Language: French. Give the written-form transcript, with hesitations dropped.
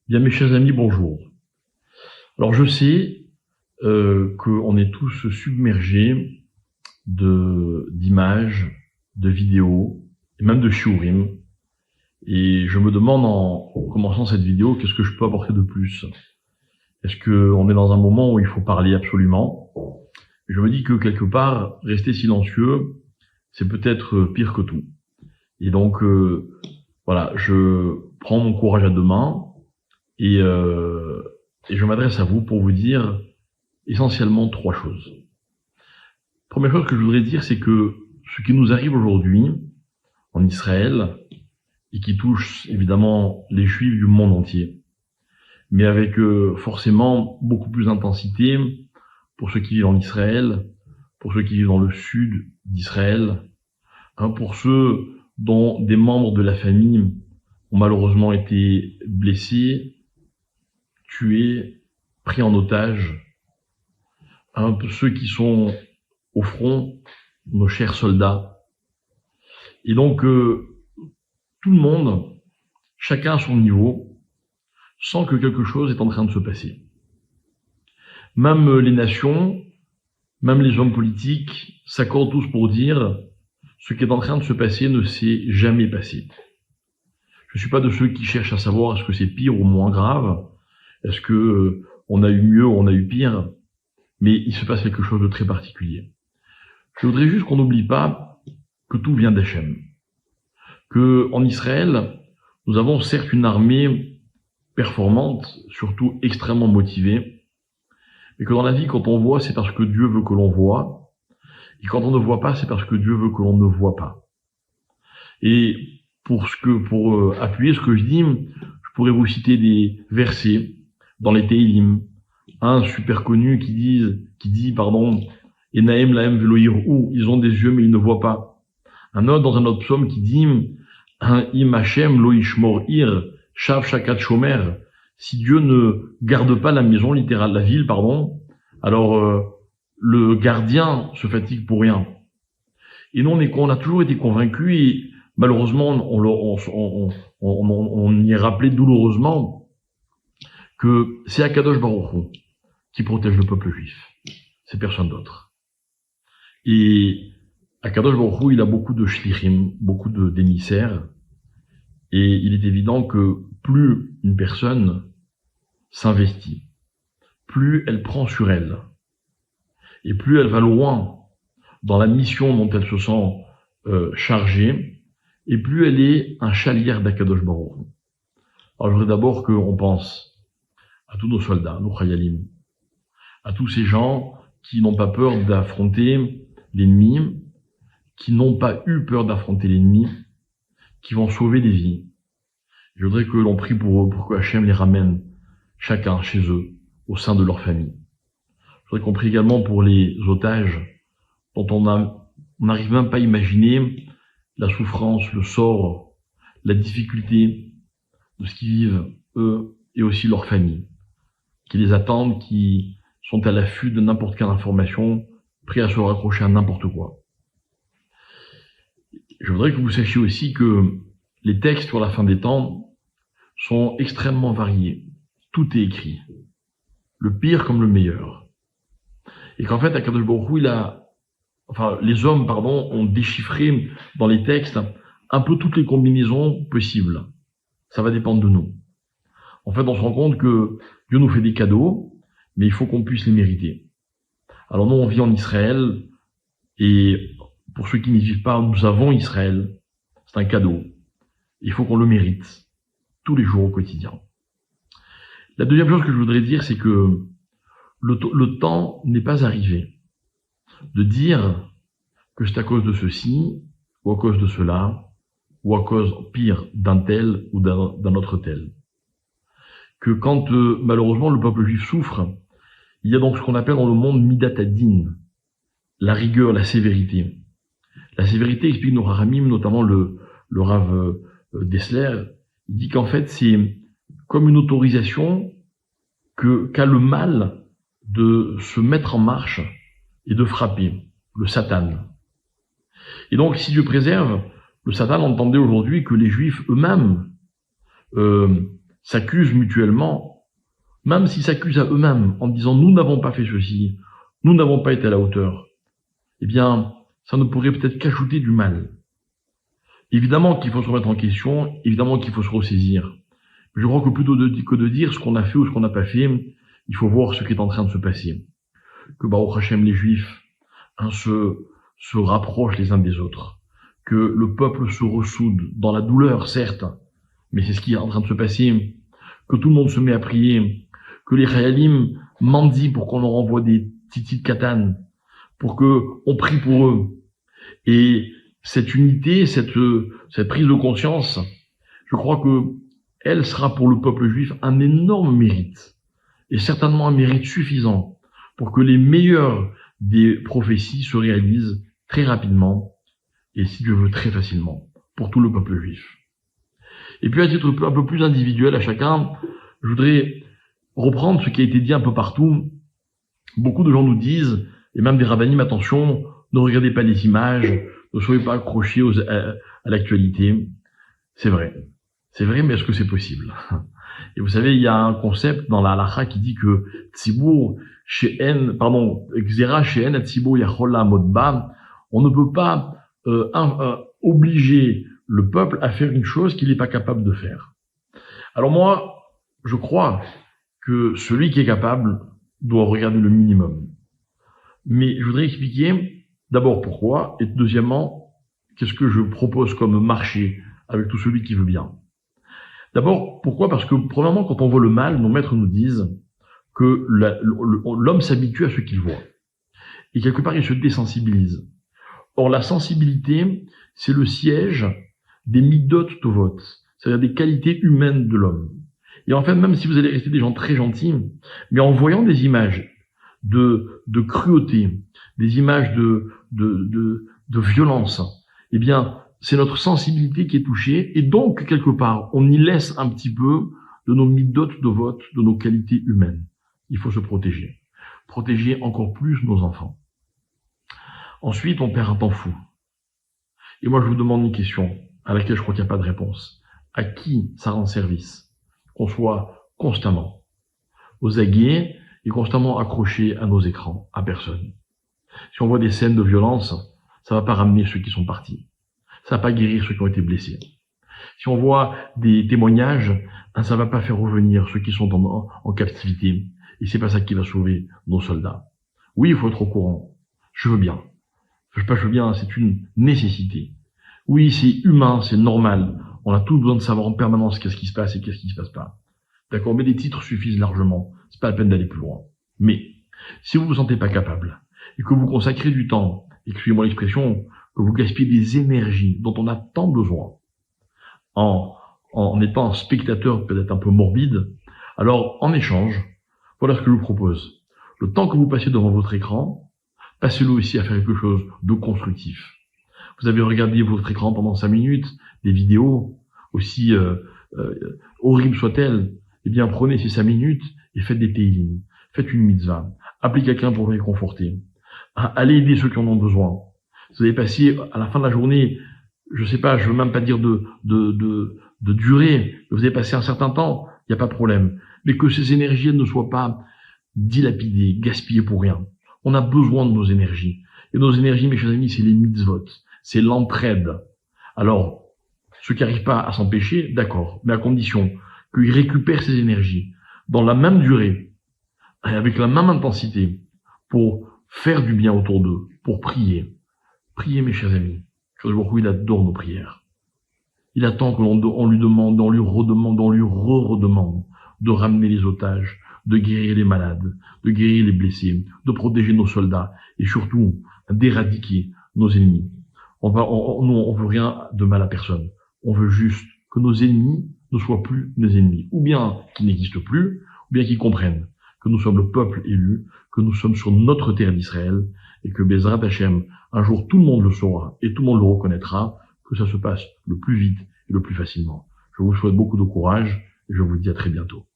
Bien, mes chers amis, bonjour. Alors, je sais qu'on est tous submergés d'images, de vidéos, et même de shiurim. Et je me demande en commençant cette vidéo, qu'est-ce que je peux apporter de plus? Est-ce qu'on est dans un moment où il faut parler absolument? Je me dis que quelque part, rester silencieux, c'est peut-être pire que tout. Et donc, voilà, je prends mon courage à deux mains et je m'adresse à vous pour vous dire essentiellement trois choses. Première chose que je voudrais dire, c'est que ce qui nous arrive aujourd'hui en Israël, et qui touche évidemment les Juifs du monde entier, mais avec forcément beaucoup plus d'intensité pour ceux qui vivent en Israël, pour ceux qui vivent dans le sud d'Israël, pour ceux dont des membres de la famille ont malheureusement été blessés, tués, pris en otage, ceux qui sont au front, nos chers soldats. Et donc, tout le monde, chacun à son niveau, sent que quelque chose est en train de se passer. Même les nations, même les hommes politiques s'accordent tous pour dire ce qui est en train de se passer ne s'est jamais passé. Je ne suis pas de ceux qui cherchent à savoir est-ce que c'est pire ou moins grave, est-ce que on a eu mieux ou on a eu pire, mais il se passe quelque chose de très particulier. Je voudrais juste qu'on n'oublie pas que tout vient d'Hachem. Que en Israël, nous avons certes une armée performante, surtout extrêmement motivée, mais que dans la vie, quand on voit, c'est parce que Dieu veut que l'on voit, et quand on ne voit pas, c'est parce que Dieu veut que l'on ne voit pas. Et pour appuyer ce que je dis, je pourrais vous citer des versets dans les Tehillim, un super connu qui dit, Enahem lahem velo yir'u, ils ont des yeux mais ils ne voient pas. Un autre dans un autre psaume qui dit, Im Hashem lo yishmor ir, shav shakat shomer, si Dieu ne garde pas la maison, littérale, la ville, alors le gardien se fatigue pour rien. Et nous, on a toujours été convaincus, et malheureusement, on y est rappelé douloureusement, que c'est Akadosh Baruch Hu qui protège le peuple juif. C'est personne d'autre. Et Akadosh Baruch Hu, il a beaucoup de shlichim, beaucoup d'émissaires, et il est évident que plus une personne s'investit, plus elle prend sur elle, et plus elle va loin dans la mission dont elle se sent chargée, et plus elle est un chalière d'Akadosh Baruch Hu. Alors je voudrais d'abord qu'on pense à tous nos soldats, nos chayalim, à tous ces gens qui n'ont pas peur d'affronter l'ennemi, qui n'ont pas eu peur d'affronter l'ennemi, qui vont sauver des vies. Je voudrais que l'on prie pour eux, pour que Hachem les ramène chacun chez eux, au sein de leur famille. Je voudrais qu'on prie également pour les otages, dont on n'arrive même pas à imaginer la souffrance, le sort, la difficulté de ce qu'ils vivent, eux, et aussi leur famille, qui les attendent, qui sont à l'affût de n'importe quelle information, prêts à se raccrocher à n'importe quoi. Je voudrais que vous sachiez aussi que les textes pour la fin des temps sont extrêmement variés. Tout est écrit. Le pire comme le meilleur. Et qu'en fait, Akadosh Baruch Hu, les hommes, ont déchiffré dans les textes un peu toutes les combinaisons possibles. Ça va dépendre de nous. En fait, on se rend compte que Dieu nous fait des cadeaux, mais il faut qu'on puisse les mériter. Alors nous, on vit en Israël, et pour ceux qui n'y vivent pas, nous avons Israël. C'est un cadeau. Il faut qu'on le mérite, tous les jours au quotidien. La deuxième chose que je voudrais dire, c'est que le temps n'est pas arrivé de dire que c'est à cause de ceci, ou à cause de cela, ou à cause, pire, d'un tel ou d'un autre tel. Que quand, malheureusement, le peuple juif souffre, il y a donc ce qu'on appelle dans le monde Midat Hadin, la rigueur, la sévérité. La sévérité, explique nos Haramim, notamment le Rav Dessler, il dit qu'en fait, c'est comme une autorisation qu'a le mal de se mettre en marche et de frapper, le Satan. Et donc, si Dieu préserve, le Satan entendait aujourd'hui que les Juifs eux-mêmes s'accusent mutuellement, même s'ils s'accusent à eux-mêmes en disant « nous n'avons pas fait ceci, nous n'avons pas été à la hauteur », eh bien, ça ne pourrait peut-être qu'ajouter du mal. Évidemment qu'il faut se remettre en question, évidemment qu'il faut se ressaisir. Mais je crois que plutôt que de dire ce qu'on a fait ou ce qu'on n'a pas fait, il faut voir ce qui est en train de se passer. Que Baruch Hashem, les Juifs, se rapprochent les uns des autres. Que le peuple se ressoude dans la douleur, certes, mais c'est ce qui est en train de se passer. Que tout le monde se met à prier. Que les Chayalim mendient pour qu'on leur envoie des titis de katane. Pour que on prie pour eux. Et cette unité, cette prise de conscience, je crois que elle sera pour le peuple juif un énorme mérite. Et certainement un mérite suffisant pour que les meilleures des prophéties se réalisent très rapidement et, si Dieu veut, très facilement pour tout le peuple juif. Et puis, à titre un peu plus individuel à chacun, je voudrais reprendre ce qui a été dit un peu partout. Beaucoup de gens nous disent, et même des rabbinim, attention, ne regardez pas les images, ne soyez pas accrochés à l'actualité. C'est vrai, mais est-ce que c'est possible? Et vous savez, il y a un concept dans la halakha qui dit que Xera she'en tzibur yachol la'amod ba, on ne peut pas obliger le peuple à faire une chose qu'il n'est pas capable de faire. Alors moi, je crois que celui qui est capable doit regarder le minimum. Mais je voudrais expliquer d'abord pourquoi, et deuxièmement, qu'est-ce que je propose comme marché avec tout celui qui veut bien. D'abord, pourquoi? Parce que, premièrement, quand on voit le mal, nos maîtres nous disent que l'homme s'habitue à ce qu'il voit. Et quelque part, il se désensibilise. Or, la sensibilité, c'est le siège des midot tovot, c'est-à-dire des qualités humaines de l'homme. Et en fait, même si vous allez rester des gens très gentils, mais en voyant des images de cruauté, des images de violence, eh bien, c'est notre sensibilité qui est touchée, et donc, quelque part, on y laisse un petit peu de nos midot tovot, de nos qualités humaines. Il faut se protéger. Protéger encore plus nos enfants. Ensuite, on perd un temps fou. Et moi, je vous demande une question à laquelle je crois qu'il n'y a pas de réponse. À qui ça rend service qu'on soit constamment aux aguets et constamment accrochés à nos écrans? À personne. Si on voit des scènes de violence, ça va pas ramener ceux qui sont partis. Ça va pas guérir ceux qui ont été blessés. Si on voit des témoignages, ça va pas faire revenir ceux qui sont en captivité. Et c'est pas ça qui va sauver nos soldats. Oui, il faut être au courant. Je veux bien. Je veux bien, c'est une nécessité. Oui, c'est humain, c'est normal. On a tous besoin de savoir en permanence qu'est-ce qui se passe et qu'est-ce qui se passe pas. D'accord, mais des titres suffisent largement. C'est pas la peine d'aller plus loin. Mais, si vous vous sentez pas capable, et que vous consacrez du temps, excusez-moi l'expression, que vous gaspillez des énergies dont on a tant besoin, en étant un spectateur peut-être un peu morbide, alors, en échange, voilà ce que je vous propose. Le temps que vous passez devant votre écran, passez-le aussi à faire quelque chose de constructif. Vous avez regardé votre écran pendant 5 minutes, des vidéos, aussi horribles soient-elles, eh bien prenez ces 5 minutes et faites des télim, faites une mitzvah, appelez quelqu'un pour vous réconforter, allez aider ceux qui en ont besoin. Vous avez passé à la fin de la journée, je sais pas, je veux même pas dire de durée, vous avez passé un certain temps, il n'y a pas de problème, mais que ces énergies ne soient pas dilapidées, gaspillées pour rien. On a besoin de nos énergies. Et nos énergies, mes chers amis, c'est les mitzvot, c'est l'entraide. Alors, ceux qui n'arrivent pas à s'empêcher, d'accord, mais à condition qu'ils récupèrent ces énergies dans la même durée, et avec la même intensité, pour faire du bien autour d'eux, pour prier. Priez, mes chers amis. Il adore nos prières. Il attend qu'on lui demande, on lui redemande, on lui redemande de ramener les otages, de guérir les malades, de guérir les blessés, de protéger nos soldats et surtout d'éradiquer nos ennemis. Nous, on veut rien de mal à personne. On veut juste que nos ennemis ne soient plus des ennemis, ou bien qu'ils n'existent plus, ou bien qu'ils comprennent que nous sommes le peuple élu, que nous sommes sur notre terre d'Israël, et que Bezrat Hashem, un jour tout le monde le saura et tout le monde le reconnaîtra, que ça se passe le plus vite et le plus facilement. Je vous souhaite beaucoup de courage et je vous dis à très bientôt.